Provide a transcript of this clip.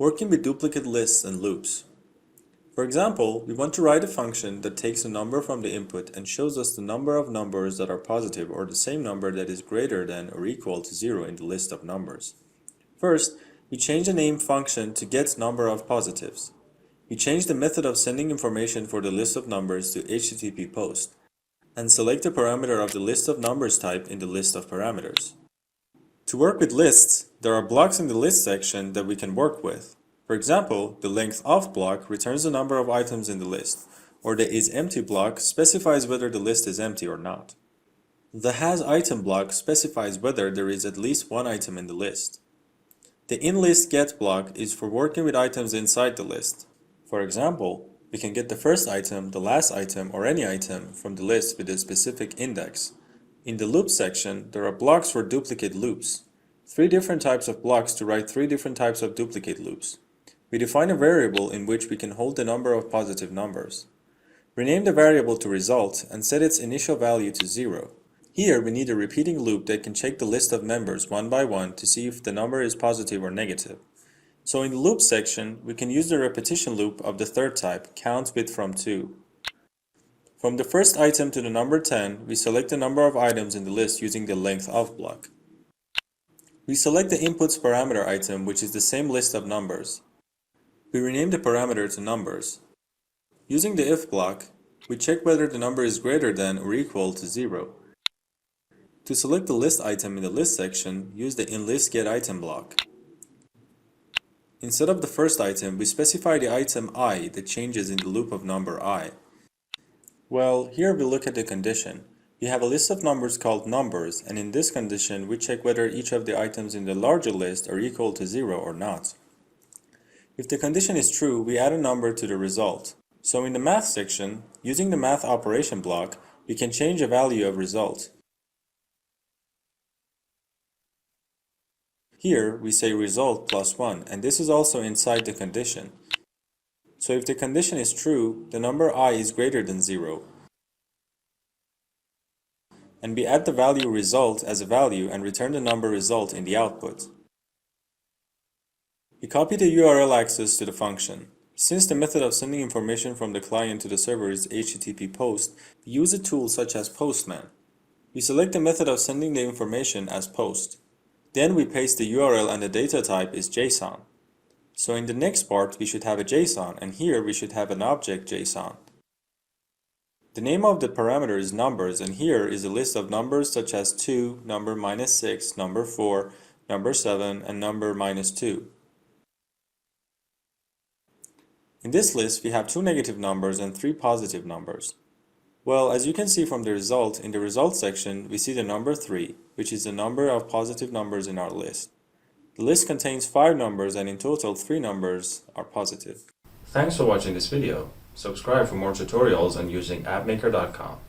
Working with duplicate lists and loops. For example, we want to write a function that takes a number from the input and shows us the number of numbers that are positive or the same number that is greater than or equal to 0 in the list of numbers. First, we change the name function to get number of positives. We change the method of sending information for the list of numbers to HTTP post and select the parameter of the list of numbers type in the list of parameters. To work with lists, there are blocks in the list section that we can work with. For example, the length of block returns the number of items in the list, or the isEmpty block specifies whether the list is empty or not. The hasItem block specifies whether there is at least one item in the list. The inListGet block is for working with items inside the list. For example, we can get the first item, the last item, or any item from the list with a specific index. In the loop section, there are blocks for duplicate loops. 3 different types of blocks to write 3 different types of duplicate loops. We define a variable in which we can hold the number of positive numbers. Rename the variable to result and set its initial value to 0. Here we need a repeating loop that can check the list of members one by one to see if the number is positive or negative. So in the loop section, we can use the repetition loop of the third type, count with from 2. From the first item to the number 10, we select the number of items in the list using the length of block. We select the inputs parameter item, which is the same list of numbers. We rename the parameter to numbers. Using the if block, we check whether the number is greater than or equal to 0. To select the list item in the list section, use the inListGetItem block. Instead of the first item, we specify the item I that changes in the loop of number I. Well, here we look at the condition. We have a list of numbers called numbers, and in this condition we check whether each of the items in the larger list are equal to 0 or not. If the condition is true, we add a number to the result. So in the math section, using the math operation block, we can change a value of result. Here we say result plus 1, and this is also inside the condition. So if the condition is true, the number I is greater than 0. And we add the value result as a value and return the number result in the output. We copy the URL access to the function. Since the method of sending information from the client to the server is HTTP post, we use a tool such as Postman. We select the method of sending the information as post. Then we paste the URL and the data type is JSON. So in the next part we should have a JSON, and here we should have an object JSON. The name of the parameter is numbers, and here is a list of numbers such as 2, number -6, number 4, number 7, and number -2. In this list we have 2 negative numbers and 3 positive numbers. Well, as you can see from the result, in the result section we see the number 3, which is the number of positive numbers in our list. The list contains 5 numbers, and in total 3 numbers are positive. Thanks for watching this video. Subscribe for more tutorials on using appmaker.com.